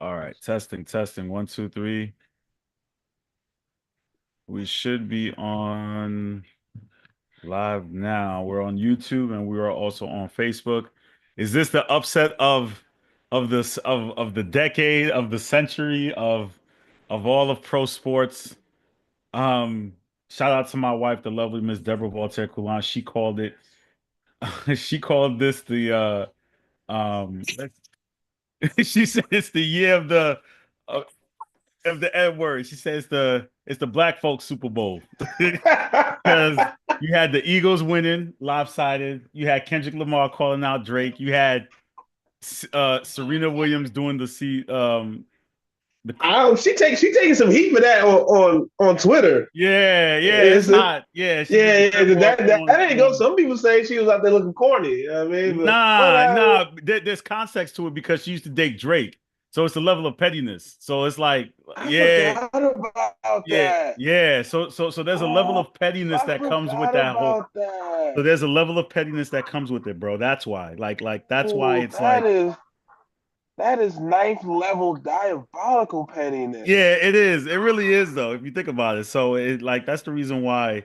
All right, testing, testing. One, two, three. We should be on live now. We're on YouTube and we are also on Facebook. Is this the upset of the decade, of the century, of all of pro sports? Um, Shout out to my wife, the lovely Miss Deborah Voltaire Coulant. She called it. She called this the she said it's the year of, of the N word. She says it's the black folks Super Bowl because you had the Eagles winning lopsided. You had Kendrick Lamar calling out Drake. You had Serena Williams doing the She taking some heat for that on Twitter. yeah, it's It's a, hot. Yeah, she did the yeah, crip walk that ain't go. on Some people say she was out there looking corny. You know what I mean, but whatever. nah. There's context to it because she used to date Drake. So it's a level of pettiness. So it's like, I yeah, forgot about yeah, that. yeah. So there's a level Oh, of pettiness I that comes with forgot that whole. about that. So there's a level of pettiness that comes with it, bro. That's why. That's why Oh, it's like, that is ninth level diabolical yeah, pettiness. it is. It really is though, if you think about it. So it like that's the reason why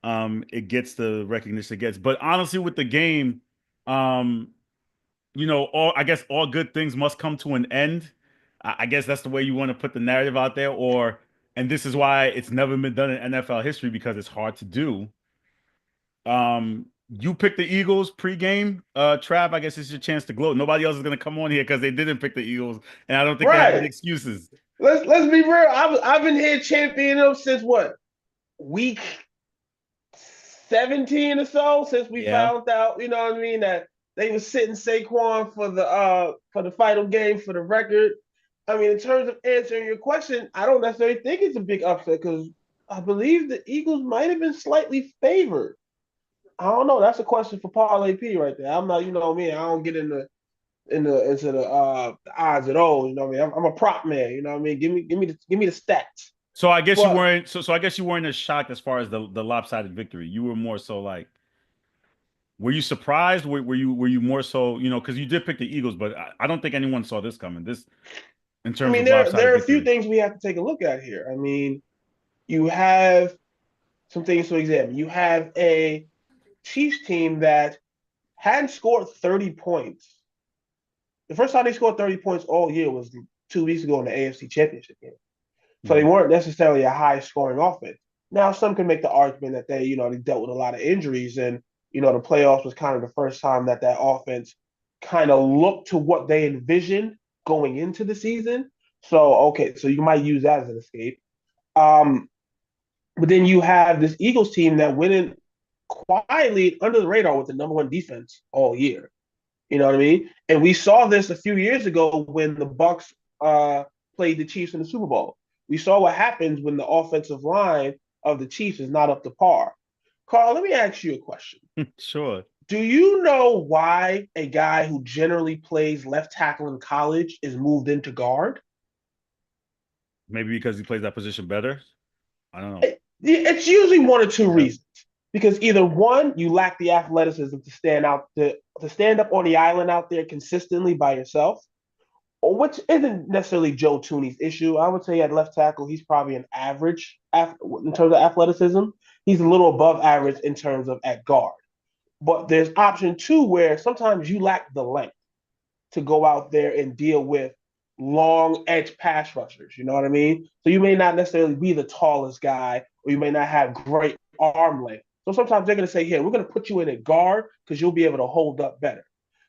it gets the recognition it gets. But honestly, with the game, um, all I guess all good things must come to an end. I guess that's the way you want to put the narrative out there, or and this is why it's never been done in NFL history because it's hard to do. You picked the Eagles pregame, Trav. I guess it's your chance to gloat. Nobody else is gonna come on here because they didn't pick the Eagles, and I don't think they have any Right. excuses. Let's be real. I've been here championing them since what, week 17 or so, since we Yeah. found out, you know what I mean, that they were sitting Saquon for the final game for the record. I mean, in terms of answering your question, I don't necessarily think it's a big upset because I believe the Eagles might have been slightly favored. I don't know. That's a question for Parlay P right there. I'm not, you know me, I don't get into the odds at all. You know what I mean? I'm a prop man. You know what I mean? Give me the stats. So I guess you But weren't. So I guess you weren't as shocked as far as the lopsided victory. You were more so like, were you surprised? Were you more so because you did pick the Eagles, but I don't think anyone saw this coming. This in I terms mean, of there lopsided are a few victory. things we have to take a look at here. I mean, you have some things to examine. You have a Chiefs team that hadn't scored 30 points. The first time they scored 30 points all year was 2 weeks ago in the AFC Championship game. So they Mhm. weren't necessarily a high scoring offense. Now, some can make the argument that they dealt with a lot of injuries, and the playoffs was kind of the first time that offense kind of looked to what they envisioned going into the season. So, okay, so you might use that as an escape. Um, but then you have this Eagles team that went in quietly under the radar with the number one defense all year. You know what I mean? And we saw this a few years ago when the Bucks played the Chiefs in the Super Bowl. We saw what happens when the offensive line of the Chiefs is not up to par. Carl, let me ask you a question. Sure. Do you know why a guy who generally plays left tackle in college is moved into guard? Maybe because he plays that position better. I don't know. It's usually one or two Yeah. reasons. Because either one, you lack the athleticism to stand up on the island out there consistently by yourself, which isn't necessarily Joe Tooney's issue. I would say at left tackle, he's probably an average in terms of athleticism. He's a little above average in terms of at guard. But there's option two where sometimes you lack the length to go out there and deal with long edge pass rushers. You know what I mean? So you may not necessarily be the tallest guy, or you may not have great arm length. So sometimes they're going to say, "Here, we're going to put you in a guard because you'll be able to hold up better."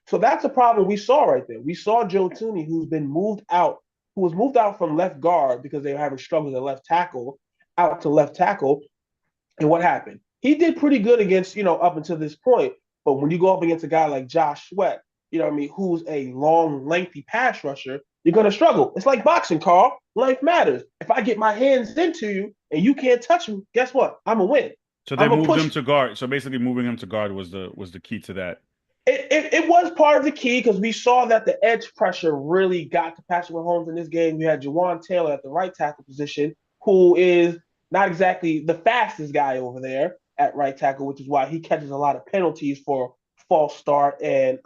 So that's a problem we saw right there. We saw Joe Tooney, who was moved out from left guard because they were having struggles at left tackle, out to left tackle. And what happened? He did pretty good against, up until this point. But when you go up against a guy like Josh Sweat, you know what I mean, who's a long, lengthy pass rusher, you're going to struggle. It's like boxing, Carl. Length matters. If I get my hands into you and you can't touch me, guess what? I'm going to win. So they I'm going to moved push. him to guard. So basically, moving him to guard was the key to that. It was part of the key because we saw that the edge pressure really got to Patrick Mahomes in this game. You had Jawan Taylor at the right tackle position, who is not exactly the fastest guy over there at right tackle, which is why he catches a lot of penalties for false start and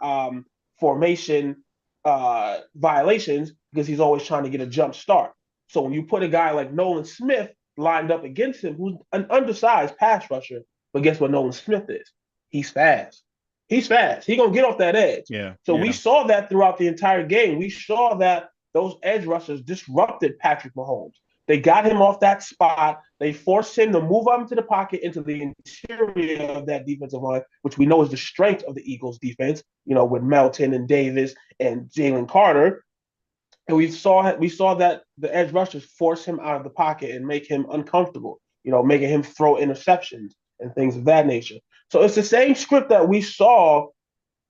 formation violations because he's always trying to get a jump start. So when you put a guy like Nolan Smith lined up against him, who's an undersized pass rusher, but guess what Nolan Smith is? He's fast. He's fast. He's gonna get off that edge. Yeah, So we yeah, saw that throughout the entire game. We saw that those edge rushers disrupted Patrick Mahomes. They got him off that spot. They forced him to move up into the pocket into the interior of that defensive line, which we know is the strength of the Eagles defense, with Melton and Davis and Jalen Carter. And we saw that the edge rushers force him out of the pocket and make him uncomfortable, making him throw interceptions and things of that nature. So it's the same script that we saw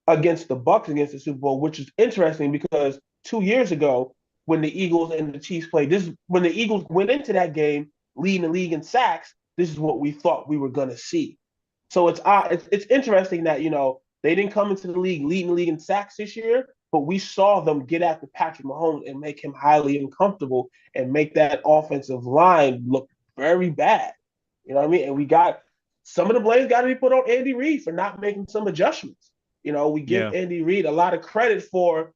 against the Bucks against the Super Bowl, which is interesting because 2 years ago, when the Eagles and the Chiefs played, when the Eagles went into that game leading the league in sacks, this is what we thought we were gonna see. So it's interesting that they didn't come into the league leading the league in sacks this year, but we saw them get after Patrick Mahomes and make him highly uncomfortable and make that offensive line look very bad. You know what I mean? And we got some of the blame got to be put on Andy Reid for not making some adjustments. We give yeah, Andy Reid a lot of credit for,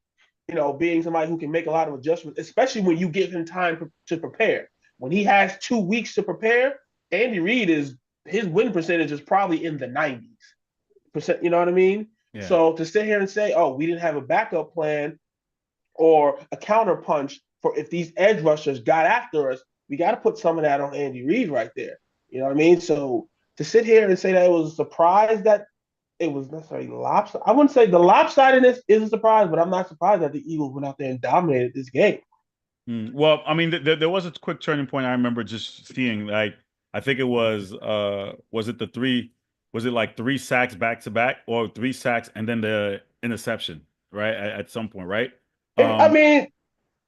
being somebody who can make a lot of adjustments, especially when you give him time to prepare. When he has 2 weeks to prepare, Andy Reid his win percentage is probably in the 90s%. You know what I mean? yeah. So to sit here and say, oh, we didn't have a backup plan or a counter punch for if these edge rushers got after us, we got to put some of that on Andy Reid right there. You know what I mean? So to sit here and say that it was a surprise that it was necessarily lopsided. I wouldn't say the lopsidedness is a surprise, but I'm not surprised that the Eagles went out there and dominated this game. Well, I mean, there was a quick turning point I remember just seeing. Like, I think it was it the three, was it like three sacks back to back, or three sacks and then the interception, right? At some point, right? I Um, mean,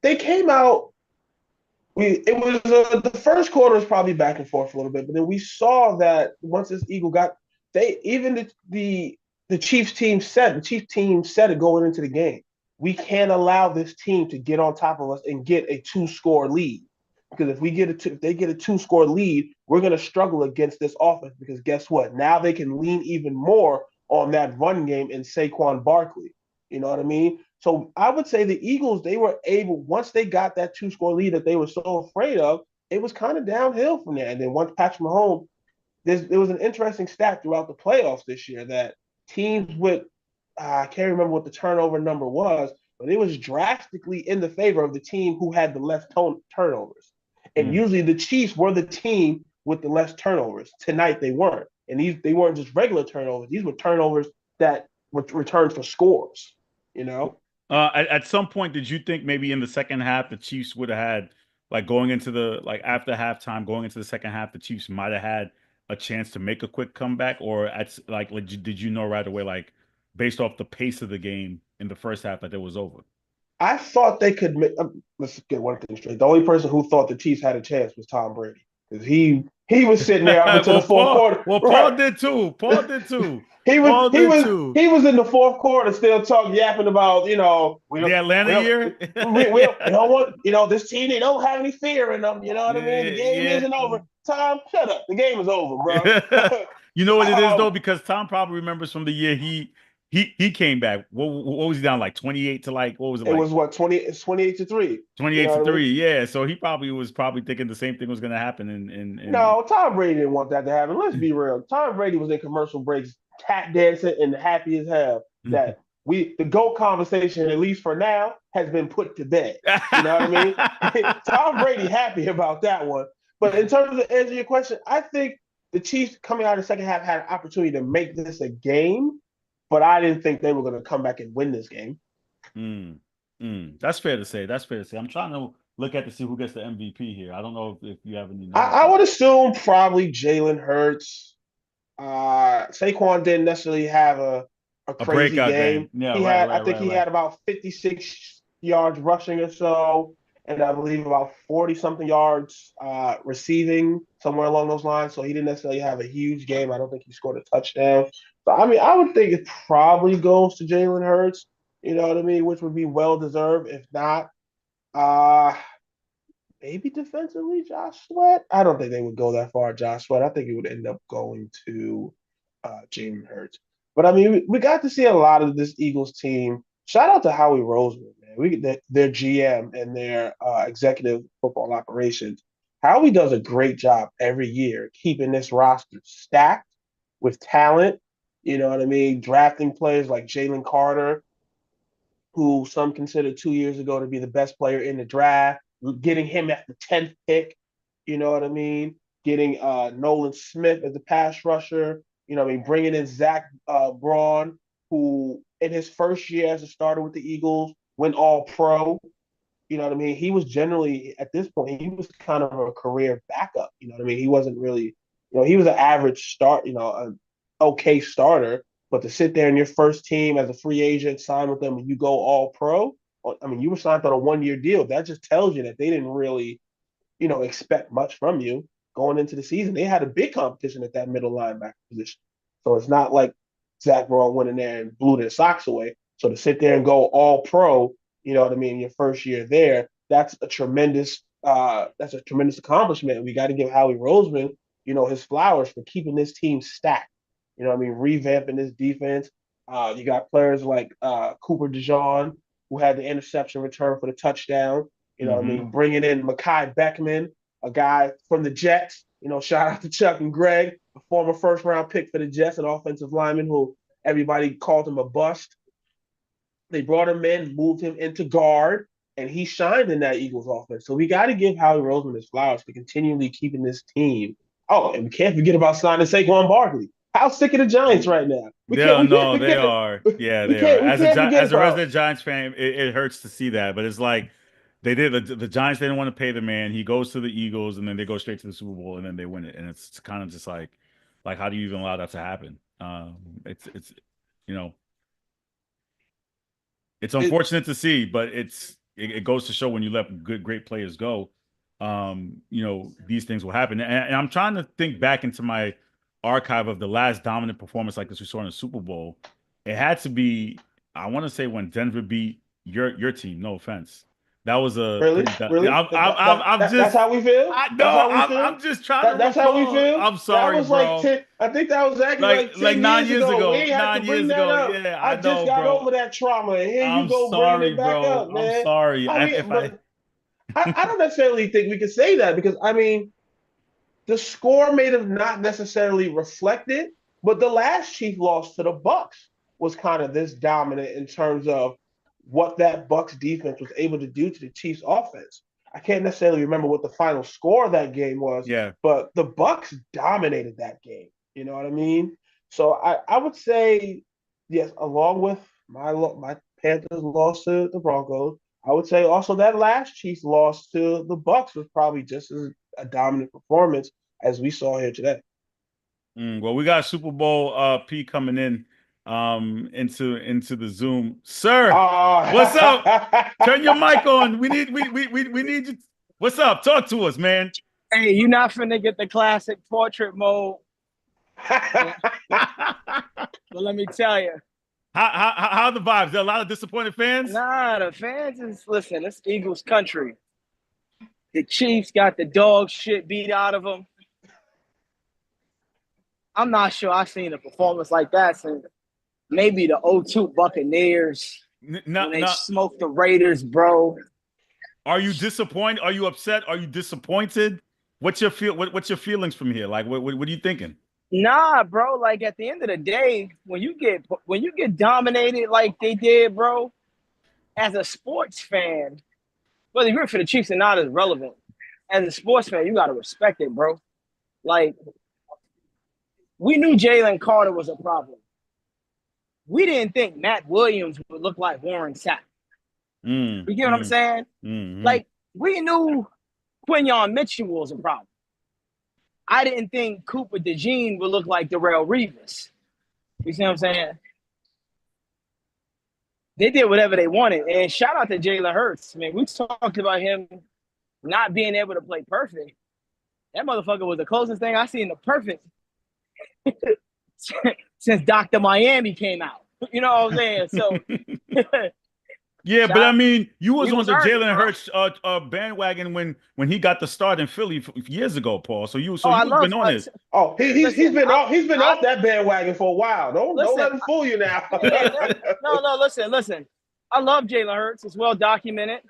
they came out. It was the first quarter was probably back and forth a little bit, but then we saw that once this Eagle got they even the Chiefs team said it going into the game. We can't allow this team to get on top of us and get a two-score lead because if they get a two-score lead, we're going to struggle against this offense because guess what? Now they can lean even more on that run game and Saquon Barkley. You know what I mean? So I would say the Eagles, they were able, once they got that two-score lead that they were so afraid of, it was kind of downhill from there. And then once Patrick Mahomes, there was an interesting stat throughout the playoffs this year that teams with, I can't remember what the turnover number was, but it was drastically in the favor of the team who had the less turnovers. And mm. usually the Chiefs were the team with the less turnovers. Tonight they weren't. And they weren't just regular turnovers. These were turnovers that were returned for scores, you know? At some point, did you think maybe in the second half the Chiefs would have had, like, going into the, like, after halftime, going into the second half, the Chiefs might have had a chance to make a quick comeback, or did you know right away, like, based off the pace of the game in the first half, that it was over? I thought they could make. Let's get one thing straight. The only person who thought the Chiefs had a chance was Tom Brady because he was sitting there up until the fourth quarter. Paul Right. did too. Paul did too. he was Paul he did was too. he was in the fourth quarter still talking yapping about we The don't Atlanta we don't year. we don't want this team, they don't have any fear in them. You know what I mean? The game Yeah, isn't over. Tom, shut up. The game is over, bro. yeah. You know what it is though, um, because Tom probably remembers from the year he came back. What was he down, like 28 to, like, what was it, it like was what 20. It's 28-3. You 28 know to what I mean? 3? Yeah. So he probably was thinking the same thing was going to happen No, Tom Brady didn't want that to happen. Let's be real. Tom Brady was in commercial breaks, tap dancing and happy as hell. That the GOAT conversation, at least for now, has been put to bed. You know what I mean? Tom Brady happy about that one. But in terms of answering your question, I think the Chiefs coming out of the second half had an opportunity to make this a game, but I didn't think they were going to come back and win this game. Mm, That's fair to say. That's fair to say. I'm trying to look at to see who gets the MVP here. I don't know if you have any numbers I for would that. assume probably Jalen Hurts. Saquon didn't necessarily have a A crazy breakout game. game. Yeah, right, I right, think right, he right. had about 56 yards rushing or so, and I believe about 40 something yards receiving, somewhere along those lines. So he didn't necessarily have a huge game. I don't think he scored a touchdown. So I mean, I would think it probably goes to Jalen Hurts. You know what I mean? Which would be well deserved. If not, uh, maybe defensively, Josh Sweat. I don't think they would go that far, Josh Sweat. I think it would end up going to Jalen Hurts. But I mean, we got to see a lot of this Eagles team. Shout out to Howie Roseman, their GM and their executive football operations. Howie does a great job every year keeping this roster stacked with talent. You know what I mean? Drafting players like Jalen Carter, who some considered 2 years ago to be the best player in the draft, getting him at the 10th pick. You know what I mean? Getting Nolan Smith as a pass rusher. You know what I mean? Bringing in Zach Braun, who in his first year as a starter with the Eagles went all pro. You know what I mean? He was generally at this point, he was kind of a career backup. You know what I mean? He wasn't really, he was an average start, an okay starter. But to sit there in your first team as a free agent, sign with them, and you go all pro, I mean, you were signed on a 1 year deal. That just tells you that they didn't really, expect much from you going into the season. They had a big competition at that middle linebacker position. So it's not like Zach Braun went in there and blew their socks away. So to sit there and go all pro, you know what I mean, your first year there, that's a tremendous accomplishment. We got to give Howie Roseman, his flowers for keeping this team stacked. You know what I mean, revamping this defense. You got players like Cooper DeJean, who had the interception return for the touchdown. You know what I Mm-hmm. mean, bringing in Mekhi Beckman, a guy from the Jets. Shout out to Chuck and Greg, a former first-round pick for the Jets, an offensive lineman who everybody called him a bust. They brought him in, moved him into guard, and he shined in that Eagles offense. So we got to give Howie Roseman his flowers for continually keeping this team. Oh, and we can't forget about signing Saquon Barkley. How sick of the Giants right now? We can't. Yeah, We can't no, they forget. are. Yeah, We they are. can't. We can't forget As a about. resident Giants fan, it hurts to see that. But it's like they did the Giants didn't want to pay the man. He goes to the Eagles, and then they go straight to the Super Bowl, and then they win it. And it's kind of just like how do you even allow that to happen? It's you know it's It, unfortunate to see, but it goes to show when you let great players go, these things will happen. And I'm trying to think back into my archive of the last dominant performance like this we saw in the Super Bowl. It had to be, I want to say when Denver beat your team. No offense, that was a really, pretty. really. I'm That's just. how we feel. I That's know. how we feel. I'm just trying to That's how we recall. feel. I'm That sorry, was like bro. 10. I think that was exactly like Like 10 nine years years ago. We ago. ain't have to 9 bring years that ago. up. Yeah, I I just know, got bro. over that trauma, and here you I'm go bringing sorry, it back bro. up, I'm man. sorry. I mean, If I but I don't necessarily think we can say that because I mean, the score may have not necessarily reflected, but the last Chief loss to the Bucks was kind of this dominant in terms of what that Bucks defense was able to do to the Chiefs offense. I can't necessarily remember what the final score of that game was, yeah. but the Bucks dominated that game. You know what I mean? So I would say yes, along with my Panthers loss to the Broncos, I would say also that last Chiefs loss to the Bucks was probably just as a dominant performance as we saw here today. Well, we got Super Bowl P coming in into the Zoom. Sir, what's up? Turn your mic on. We need you. What's up? Talk to us, man. Hey, you're not finna get the classic portrait mode. But let me tell you. How are the vibes? There are a lot of disappointed fans? Nah, the fans is, listen, it's Eagles country. The Chiefs got the dog shit beat out of them. I'm not sure I've seen a performance like that since maybe the '02 Buccaneers when they smoked the Raiders, bro. Are you disappointed? Are you upset? Are you disappointed? What's your what's your feelings from here? Like what are you thinking? Nah, bro. Like at the end of the day, when you get dominated like they did, bro, as a sports fan, whether you're for the Chiefs or not is relevant. As a sports fan, you gotta respect it, bro. Like we knew Jalen Carter was a problem. We didn't think Matt Williams would look like Warren Sapp. You get what I'm saying? Like we knew Quinyon Mitchell was a problem. I didn't think Cooper DeJean would look like Darrelle Revis. You see what I'm saying? They did whatever they wanted. And shout out to Jalen Hurts. I mean, we talked about him not being able to play perfect. That motherfucker was the closest thing I seen to perfect since Dr. Miami came out. You know what I'm saying? So yeah, but I mean, you was on was the earning, Jalen bro. Hurts bandwagon when he got the start in Philly years ago, Paul. So you've I love been on it. Oh, he's been off that bandwagon for a while. Don't let him fool you now. No, listen. I love Jalen Hurts. It's well documented.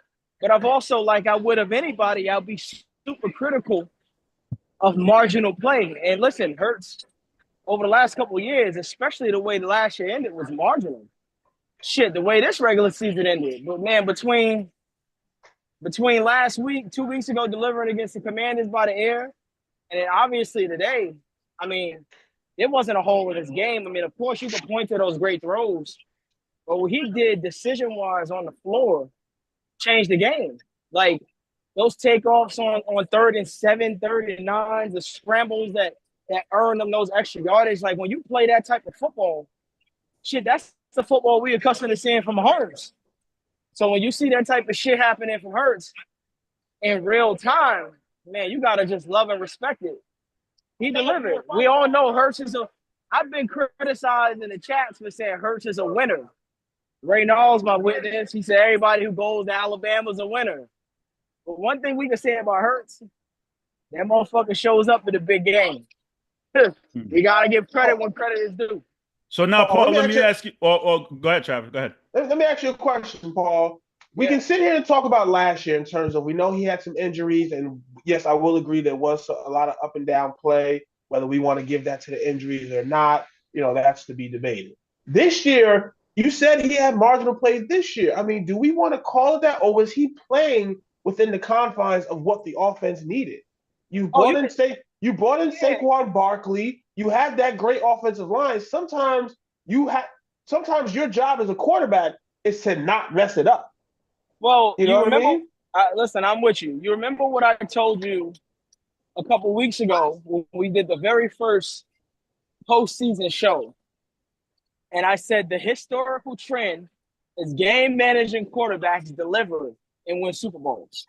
But I've also, like I would of anybody, I'll be super critical of marginal play. And listen, Hurts over the last couple of years, especially the way the last year ended, was marginal. Shit, the way this regular season ended. But man, between last week, 2 weeks ago, delivering against the Commanders by the air, and then obviously today, I mean, it wasn't a hole in his game. I mean, of course, you can point to those great throws, but what he did decision-wise on the floor changed the game. Like those takeoffs on 3rd and 7, 3rd and 9, the scrambles that earn them those extra yardage. Like when you play that type of football, shit, that's the football we accustomed to seeing from Hurts. So when you see that type of shit happening from Hurts in real time, man, you gotta just love and respect it. He delivered. We all know Hurts is a. I've been criticized in the chats for saying Hurts is a winner. Ray Nall's my witness. He said everybody who goes to Alabama is a winner. But one thing we can say about Hurts, that motherfucker shows up in the big game. You gotta give credit when credit is due. So now, Paul, let me ask you. Or go ahead, Travis. Go ahead. Let me ask you a question, Paul. We can sit here and talk about last year in terms of we know he had some injuries, and yes, I will agree there was a lot of up and down play. Whether we want to give that to the injuries or not, that's to be debated. This year, you said he had marginal play this year. I mean, do we want to call it that, or was he playing within the confines of what the offense needed? You brought in Saquon Barkley. You had that great offensive line. Sometimes your job as a quarterback is to not mess it up. Well, you know remember, what I mean? Listen, I'm with you. You remember what I told you a couple weeks ago when we did the very first postseason show? And I said the historical trend is game managing quarterbacks deliver and win Super Bowls.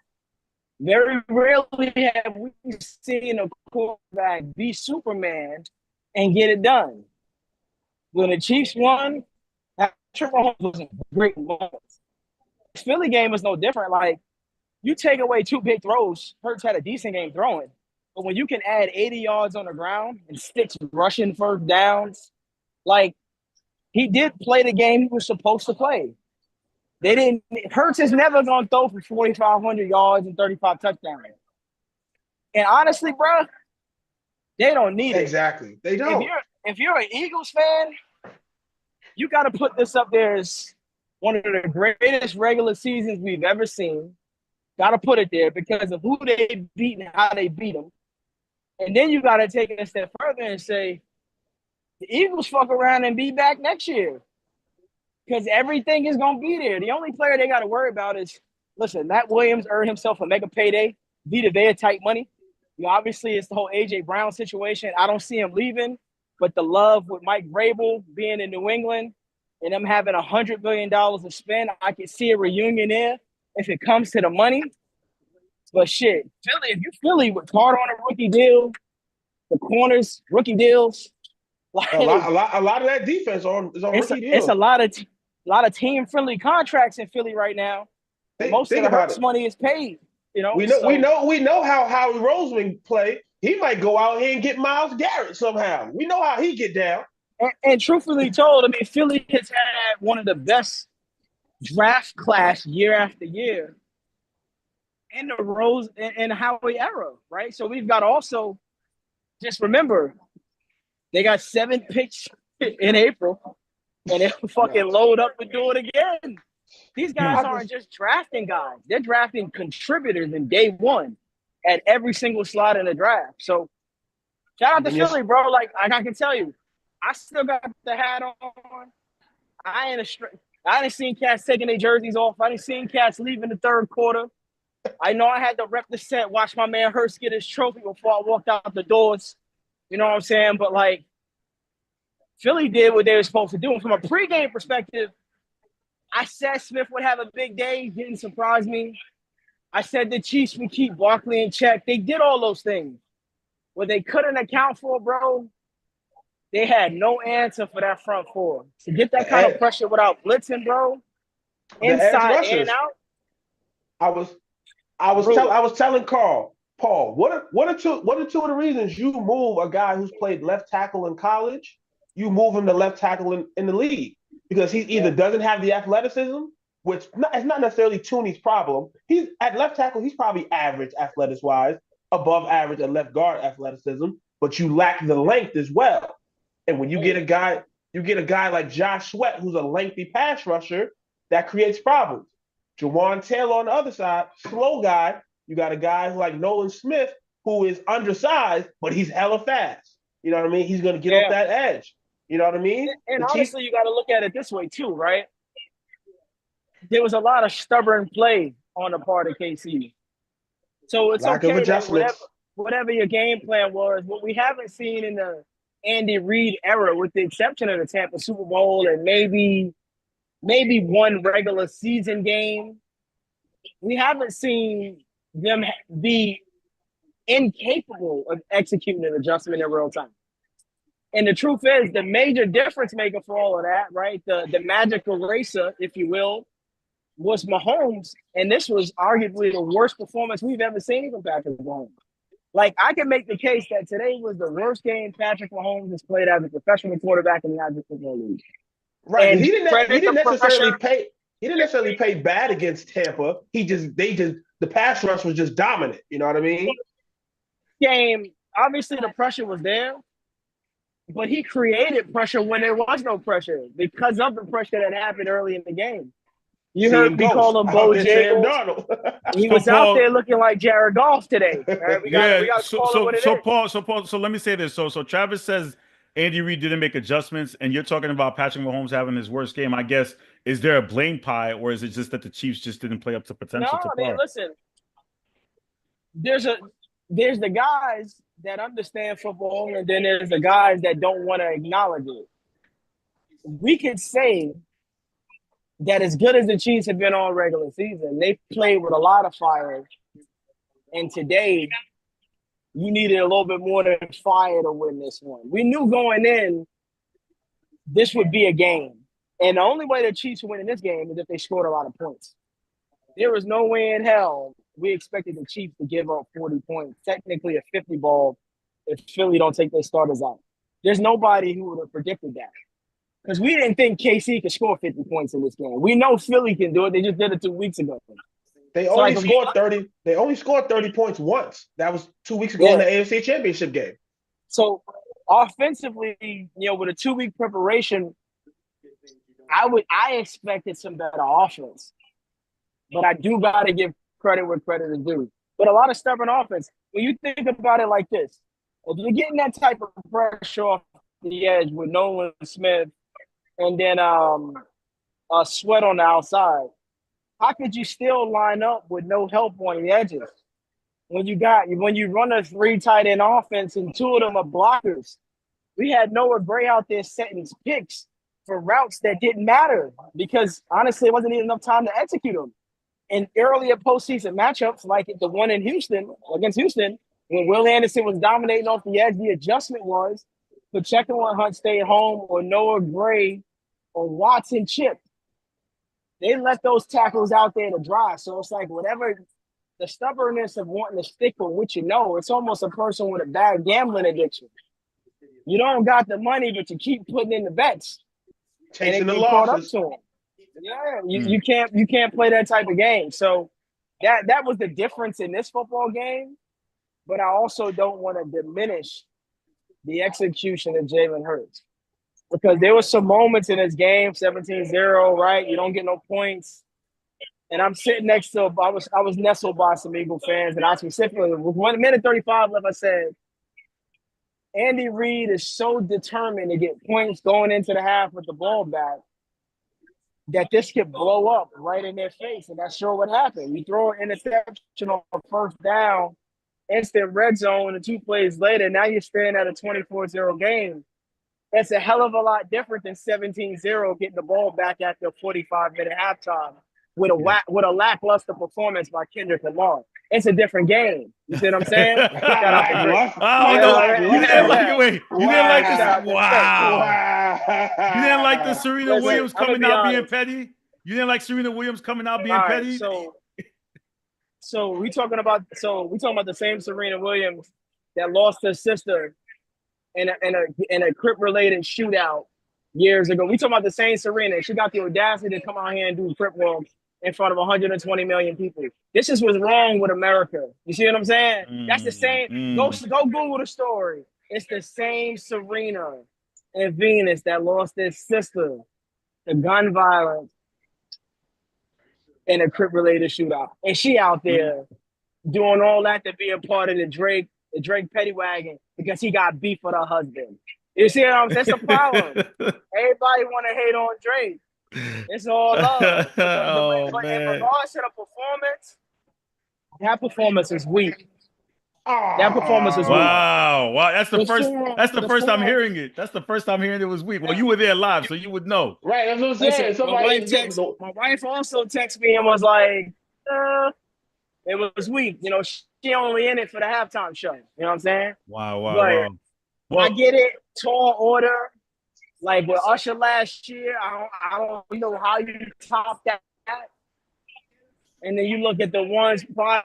Very rarely have we seen a quarterback be Superman and get it done. When the Chiefs won, Patrick Mahomes was a great moment. The Philly game was no different. Like, you take away 2 big throws, Hurts had a decent game throwing. But when you can add 80 yards on the ground and sticks rushing first downs, like, he did play the game he was supposed to play. Hurts is never going to throw for 4,500 yards and 35 touchdowns. And honestly, bro, they don't need it. Exactly. They don't. If you're an Eagles fan, you got to put this up there as one of the greatest regular seasons we've ever seen. Got to put it there because of who they beat and how they beat them. And then you got to take it a step further and say, the Eagles fuck around and be back next year. Because everything is going to be there. The only player they got to worry about is, listen, Matt Williams earned himself a mega payday, Vita Vea type money. Obviously, it's the whole A.J. Brown situation. I don't see him leaving, but the love with Mike Vrabel being in New England and them having $100 million to spend, I can see a reunion there if it comes to the money. But shit, Philly, if you Philly with Carter on a rookie deal, the corners, rookie deals, like a lot of that defense is on rookie deals. It's a lot of team-friendly contracts in Philly right now. Most of the Hurts money is paid. We know how Howie Roseman play. He might go out here and get Myles Garrett somehow. We know how he get down. And truthfully told, I mean, Philly has had one of the best draft class year after year in the Rose and Howie era, right? So we've got also just remember they got 7 picks in April, and they'll fucking load up and do it again. These guys aren't just drafting guys. They're drafting contributors in day one at every single slot in the draft. So shout out to Philly, bro. Like I can tell you, I still got the hat on. I ain't seen cats taking their jerseys off. I ain't seen cats leaving the third quarter. I know I had to rep the set, watch my man Hurst get his trophy before I walked out the doors. You know what I'm saying? But like Philly did what they were supposed to do. And from a pregame perspective, I said Smith would have a big day. Didn't surprise me. I said the Chiefs would keep Barkley in check. They did all those things. What they couldn't account for, bro, they had no answer for that front four. To get that kind of pressure without blitzing, bro, inside and out. I was telling Paul, what are two of the reasons you move a guy who's played left tackle in college, you move him to left tackle in the league? Because he either doesn't have the athleticism which it's not necessarily Tooney's problem. He's at left tackle, he's probably average athletics wise, above average at left guard athleticism, but you lack the length as well. And when you get a guy like Josh Sweat, who's a lengthy pass rusher, that creates problems. Jawan Taylor on the other side, slow guy. You got a guy like Nolan Smith, who is undersized, but he's hella fast. You know what I mean? He's going to get off that edge. You know what I mean? And honestly, you got to look at it this way too, right? There was a lot of stubborn play on the part of KC. So it's lack of okay that adjustments. whatever your game plan was, what we haven't seen in the Andy Reid era, with the exception of the Tampa Super Bowl and maybe one regular season game, we haven't seen them be incapable of executing an adjustment in real time. And the truth is, the major difference maker for all of that, right, the magic eraser, if you will, was Mahomes. And this was arguably the worst performance we've ever seen from Patrick Mahomes. Like, I can make the case that today was the worst game Patrick Mahomes has played as a professional quarterback in the National Football League. Right. And He didn't necessarily pressure. pay. He didn't necessarily play bad against Tampa. The pass rush was just dominant. You know what I mean? Game, obviously the pressure was there, but he created pressure when there was no pressure because of the pressure that happened early in the game. You heard me call him Bo Jacobs. He was out there looking like Jared Goff today. Right? We got to call it what it is. Paul, so let me say this. So Travis says Andy Reid didn't make adjustments, and you're talking about Patrick Mahomes having his worst game. I guess, is there a blame pie, or is it just that the Chiefs just didn't play up to potential? No, I mean, listen. There's the guys that understand football, and then there's the guys that don't want to acknowledge it. We could say that as good as the Chiefs have been all regular season, they played with a lot of fire. And today, you needed a little bit more than fire to win this one. We knew going in, this would be a game. And the only way the Chiefs win in this game is if they scored a lot of points. There was no way in hell we expected the Chiefs to give up 40 points, technically a 50 ball, if Philly don't take their starters out. There's nobody who would have predicted that. Because we didn't think KC could score 50 points in this game. We know Philly can do it. They just did it 2 weeks ago. They only scored 30. They only scored 30 points once. That was 2 weeks ago in the AFC Championship game. So offensively, with a 2-week preparation, I expected some better offense. But I do gotta give credit where credit is due. But a lot of stubborn offense. When you think about it like this, if you're getting that type of pressure off the edge with Nolan Smith and then a Sweat on the outside, how could you still line up with no help on the edges? When you run a 3 tight end offense and 2 of them are blockers, we had Noah Gray out there setting picks for routes that didn't matter because honestly, it wasn't even enough time to execute them. In earlier postseason matchups, like the one in Houston against Houston, when Will Anderson was dominating off the edge, the adjustment was Pacheco and Hunt stayed home, or Noah Gray or Watson chipped. They let those tackles out there to dry. So it's like whatever the stubbornness of wanting to stick with what it's almost a person with a bad gambling addiction. You don't got the money, but you keep putting in the bets. Chasing the losses. Yeah, you can't play that type of game. So that was the difference in this football game. But I also don't want to diminish the execution of Jalen Hurts. Because there were some moments in this game, 17-0, right? You don't get no points. And I'm sitting next to I was nestled by some Eagle fans, and I specifically with 1 minute 35 left, I said, Andy Reid is so determined to get points going into the half with the ball back that this could blow up right in their face. And that's sure what happened. You throw an interception on first down, instant red zone, and 2 plays later, now you're staring at a 24-0 game. That's a hell of a lot different than 17-0 getting the ball back after a 45-minute halftime with a lackluster performance by Kendrick Lamar. It's a different game. You see what I'm saying? You didn't like this. Wow. You didn't like the Serena Williams coming out being petty? You didn't like Serena Williams coming out being petty? So we talking about the same Serena Williams that lost her sister in a Crip related shootout years ago. We talking about the same Serena. She got the audacity to come out here and do crip walk in front of 120 million people. This is what's wrong with America. You see what I'm saying? That's the Mm, same. mm. Go Google the story. It's the same Serena and Venus that lost their sister to gun violence in a crip related shootout, and she out there doing all that to be a part of the Drake petty wagon because he got beef with her husband. You see what I'm saying? That's the problem. Everybody want to hate on Drake. It's all love. Oh But in man. regards to the performance, that performance is weak. That performance is weak. Ah, Wow. Wow. That's the The first time form. hearing it. That's the first time hearing it was weak. Well, you were there live, so you would know. right. That's what I'm Listen, saying. Somebody, my wife also texted me and was like, it was weak. You know, she only in it for the halftime show. You know what I'm saying? Wow, wow, But wow. I Well, get it. Tall order. Like with Usher last year, I don't know how you top that. And then you look at the ones prior,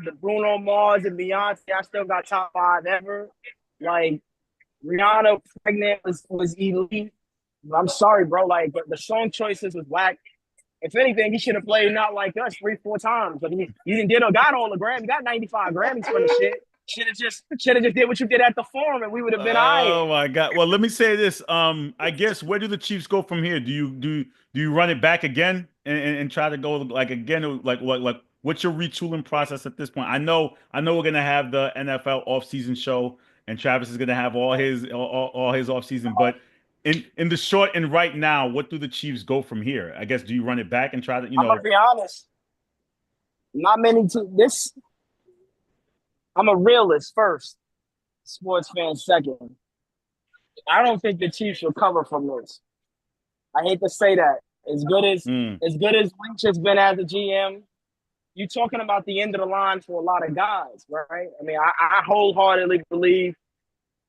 the Bruno Mars and Beyonce, I still got top 5 ever. Like Rihanna pregnant was elite. I'm sorry, bro. Like the song choices was whack. If anything, he should have played Not Like Us 3, 4 times. But he didn't did got all the Grammys, got 95 Grammys for the shit. Should have just did what you did at the Forum, and we would have been all right. oh my God. Well, let me say this. I guess where do the Chiefs go from here? Do you run it back again and try to go like again like what what's your retooling process at this point? I know we're gonna have the NFL offseason show and Travis is gonna have all his offseason, but in the short and right now, what do the Chiefs go from here? I guess do you run it back and try to, I'm gonna be honest. Not many. This. I'm a realist first. Sports fan second. I don't think the Chiefs will cover from this. I hate to say that. As good as mm, as good as Lynch has been as a GM, you're talking about the end of the line for a lot of guys, right? I mean, I wholeheartedly believe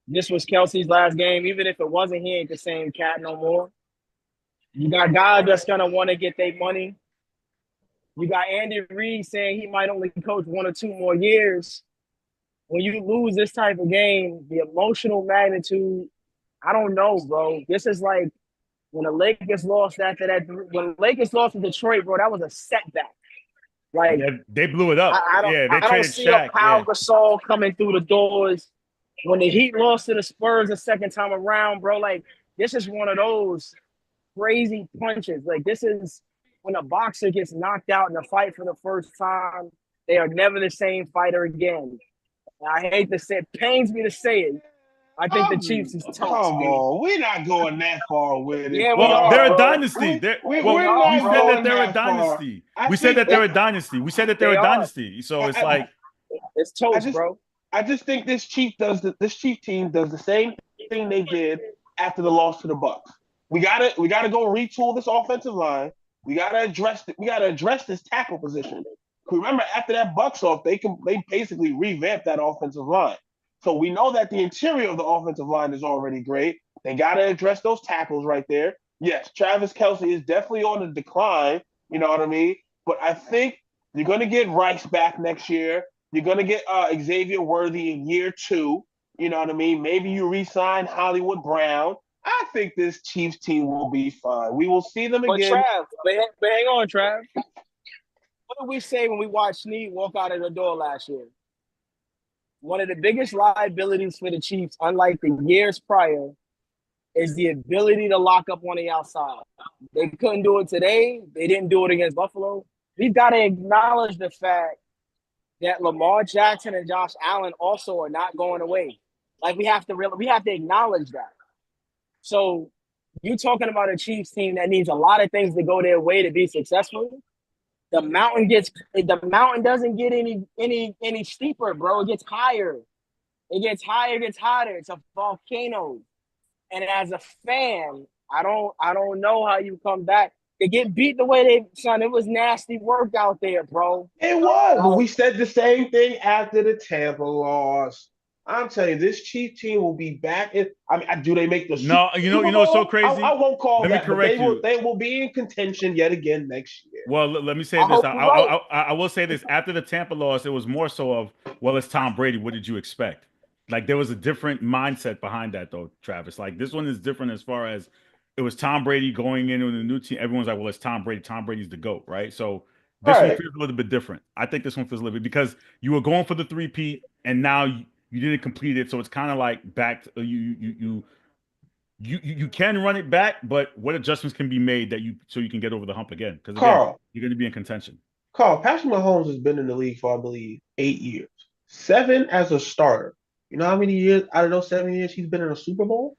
this was Kelsey's last game, even if it wasn't. He ain't the same cat no more. You got guys that's gonna want to get their money. You got Andy Reid saying he might only coach 1 or 2 more years. When you lose this type of game, the emotional magnitude, I don't know, bro. This is like when the Lakers lost after that. When the Lakers lost to Detroit, bro, that was a setback. Like yeah, they blew it up. Yeah, they I don't traded see a Shaq. Pau Yeah. Gasol coming through the doors. When the Heat lost to the Spurs the second time around, bro, like this is one of those crazy punches. Like this is when a boxer gets knocked out in a fight for the first time, they are never the same fighter again. I hate to say it, pains me to say it. I think the Chiefs is come toast, man. on. We're not going that far with it. Yeah, we Well, Come are, they're a on. bro. dynasty. We We're We are, not said bro. that going they're a that far. dynasty. I We said think that they're that a dynasty. We said that they're They a are. dynasty. So it's I, like, It's I toast, just bro. I just think this Chief team does the same thing they did after the loss to the Bucks. We gotta go retool this offensive line. We gotta address this tackle position. Remember, after that Bucks off, they basically revamped that offensive line. So we know that the interior of the offensive line is already great. They gotta address those tackles right there. Yes, Travis Kelsey is definitely on the decline. You know what I mean? But I think you're gonna get Rice back next year. You're gonna get Xavier Worthy in year 2. You know what I mean? Maybe you re-sign Hollywood Brown. I think this Chiefs team will be fine. We will see them But again. but hang on, Trav. What did we say when we watched Snead walk out of the door last year? One of the biggest liabilities for the Chiefs, unlike the years prior, is the ability to lock up on the outside. They couldn't do it today. They didn't do it against Buffalo. We've got to acknowledge the fact that Lamar Jackson and Josh Allen also are not going away. Like we have to acknowledge that. So you talking about a Chiefs team that needs a lot of things to go their way to be successful. The mountain doesn't get any steeper, bro. It gets higher. It gets hotter. It's a volcano. And as a fan, I don't know how you come back. They get beat the way it was nasty work out there, bro. It was, but Like, we said the same thing after the Tampa loss. I'm telling you, this Chief team will be back. I mean, do they make the no, Super it's so Bowl? I crazy. won't call Let me that, but they correct will. you. They will be in contention yet again next year. Well, let me say I this. hope you're right. I will say this. After the Tampa loss, it was more so of, well, it's Tom Brady. What did you expect? Like there was a different mindset behind that, though, Travis. Like this one is different as far as it was Tom Brady going into the new team. Everyone's like, well, it's Tom Brady. Tom Brady's the GOAT, right? So this one Right. feels a little bit different. I think this one feels a little bit because you were going for the three-peat and now you didn't complete it. So it's kind of like back to, you can run it back, but what adjustments can be made that you so you can get over the hump again? Because again, Carl, you're going to be in contention. Patrick Mahomes has been in the league for, I believe, 8 years. 7 as a starter. You know how many years out of those 7 years he's been in a Super Bowl?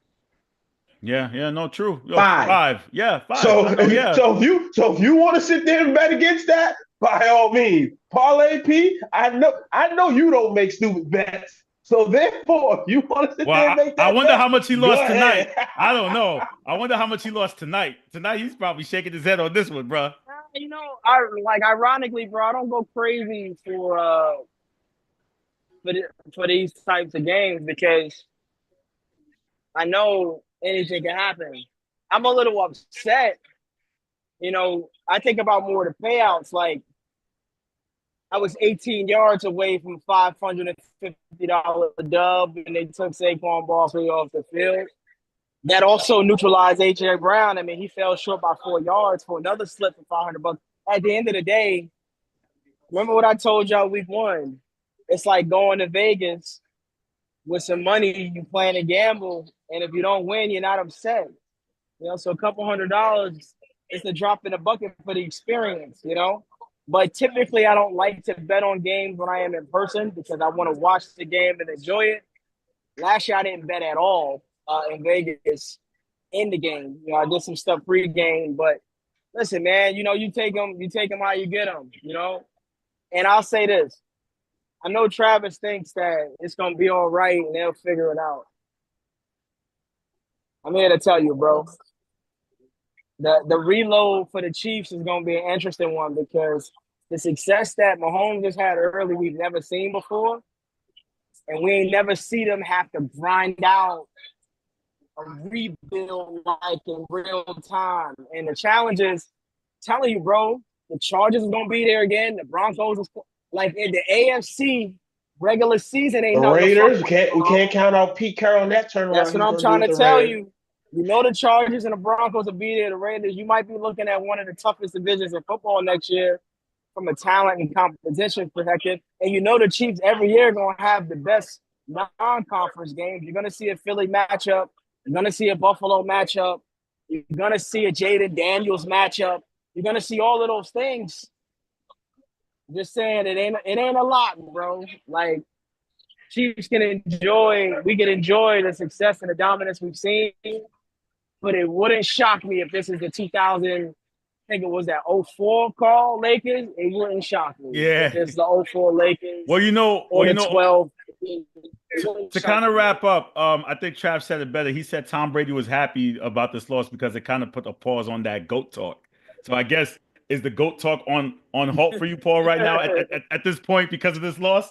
Yeah, no, true. Yo, 5. five. Yeah, five. So, I know, yeah. so if you want to sit there and bet against that, by all means, parlay P. I know you don't make stupid bets. So therefore, if you want to sit Well, there and make I that wonder bet, how much he go lost tonight. ahead. I don't know. I wonder how much he lost tonight. Tonight he's probably shaking his head on this one, bro. You know, I like ironically, bro. I don't go crazy for these types of games because I know anything can happen. I'm a little upset. You know, I think about more the payouts. Like I was 18 yards away from $550 dub, and they took Saquon Barkley off the field. That also neutralized AJ Brown. I mean, he fell short by 4 yards for another slip for $500. At the end of the day, remember what I told y'all week 1? It's like going to Vegas with some money, you playing a gamble, and if you don't win, you're not upset. You know, so a couple $100 is a drop in the bucket for the experience, you know. But typically, I don't like to bet on games when I am in person because I want to watch the game and enjoy it. Last year, I didn't bet at all in Vegas in the game. You know, I did some stuff pre-game, but listen, man, you know, you take them how you get them, you know. And I'll say this: I know Travis thinks that it's gonna be all right and they'll figure it out. I'm here to tell you, bro. The reload for the Chiefs is gonna be an interesting one because the success that Mahomes just had early, we've never seen before, and we ain't never see them have to grind out a rebuild like in real time. And the challenge is telling you, bro, the Chargers is gonna be there again. The Broncos is like in the AFC regular season The ain't nothing to fuck Raiders, with. we can't count out Pete Carroll and that That's turnaround what he's I'm going to do trying with to the tell Raiders. you. You know the Chargers and the Broncos will be there. The Raiders, you might be looking at one of the toughest divisions in football next year from a talent and competition perspective. And you know the Chiefs every year are going to have the best non-conference games. You're going to see a Philly matchup. You're going to see a Buffalo matchup. You're going to see a Jaden Daniels matchup. You're going to see all of those things. Just saying, it ain't a lot, bro. Like, Chiefs we can enjoy the success and the dominance we've seen, but it wouldn't shock me if this is the 2000, I think it was that '04 call Lakers. It wouldn't shock me Yeah. if it's the '04 Lakers Well, or the 12. To kind of wrap up, I think Trav said it better. He said Tom Brady was happy about this loss because it kind of put a pause on that GOAT talk. So I guess is the GOAT talk on halt for you, Paul, right now at this point because of this loss?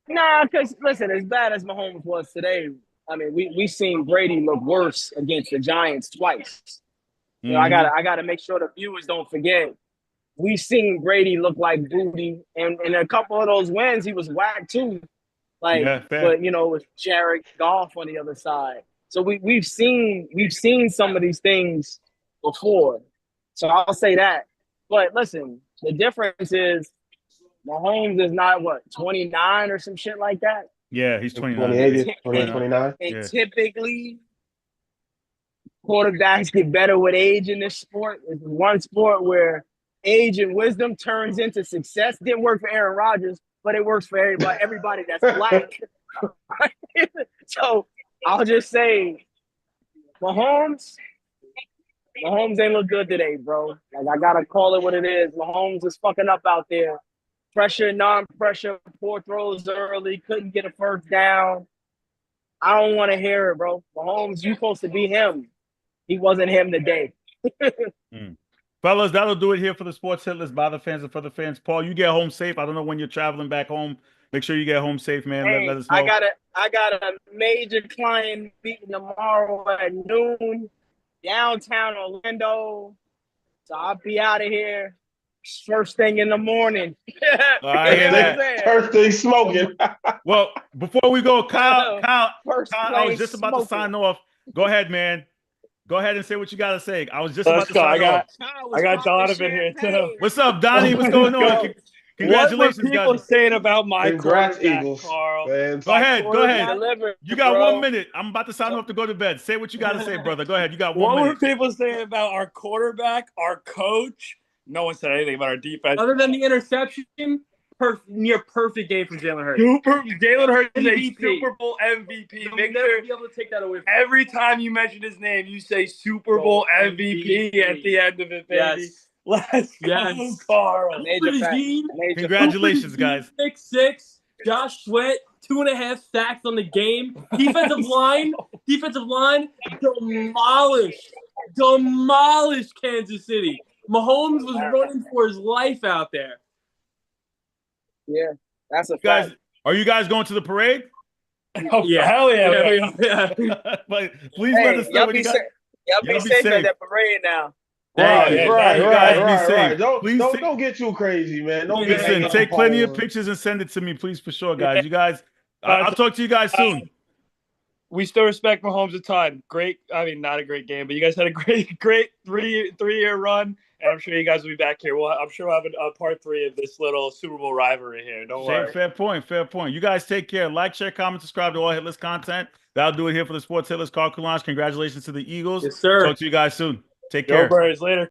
Nah, because listen, as bad as Mahomes was today, I mean, we seen Brady look worse against the Giants twice. You know, Mm-hmm. I gotta make sure the viewers don't forget. We seen Brady look like booty, and a couple of those wins, he was whacked too. Like, Yeah, fair. but you know, with Jared Goff on the other side. So we've seen some of these things before. So I'll say that. But listen, the difference is Mahomes is not what 29 or some shit like that. Yeah, he's 29. 28, 28, 29. 29. And Yeah. typically, quarterbacks get better with age in this sport. It's one sport where age and wisdom turns into success. Didn't work for Aaron Rodgers, but it works for everybody that's black. So I'll just say, Mahomes ain't look good today, bro. Like I gotta call it what it is. Mahomes is fucking up out there. Pressure, non-pressure, poor throws early, couldn't get a first down. I don't want to hear it, bro. Mahomes, you supposed to be him. He wasn't him today. Fellas, that'll do it here for the Sports Hit List by the fans and for the fans. Paul, you get home safe. I don't know when you're traveling back home. Make sure you get home safe, man. Hey, let us know. I got a major client meeting tomorrow at noon, downtown Orlando. So I'll be out of here first thing in the morning. I hear that. First thing smoking. Well, before we go, Kyle, First I was just about to smoking. sign off. Go ahead, man. Go ahead and say what you got to say. I was just Let's about to go. sign off. I got Donovan here too. What's up, Donnie? What's going on? Go. Congratulations, What were people guys. saying about my Congrats, quarterback, Eagles Carl? fans. Go ahead. Go ahead. Delivered, You got bro. 1 minute. I'm about to sign off to go to bed. Say what you got to say, brother. Go ahead. You got 1 What were minute. people saying about our quarterback, our coach? No one said anything about our defense. Other than the interception, near perfect game from Jalen Hurts. Jalen Hurts is a MVP. Super Bowl MVP. You'll Make never sure be able to take that away from every time you mention his name, you say Super Bowl MVP at the end of it, baby. Yes. Let's Yes. go, Carl. Major fact. Regime. Major Congratulations, guys. 6-6. Josh Sweat, 2.5 sacks on the game. Defensive line demolished Kansas City. Mahomes was running for his life out there. Yeah, that's a Guys, fact. are you guys going to the parade? Oh, Yeah. hell yeah. But please let Hey, us know y'all when be you got. safe. Y'all be safe at that parade now. Thank you. Right. You guys be safe. Please Don't get too crazy, man. Don't get listen, hang take up plenty of on- pictures and send it to me, please, for sure, guys. You guys, I'll talk to you guys soon. We still respect Mahomes a ton. Great, I mean, not a great game, but you guys had a great three-year run, and I'm sure you guys will be back here. I'm sure we'll have a part 3 of this little Super Bowl rivalry here. Don't worry. Fair point. You guys take care. Like, share, comment, subscribe to all Hitless content. That'll do it here for the Sports Hitless. Carl Kulanj, congratulations to the Eagles. Yes, sir. Talk to you guys soon. Take Go care. Birds, later.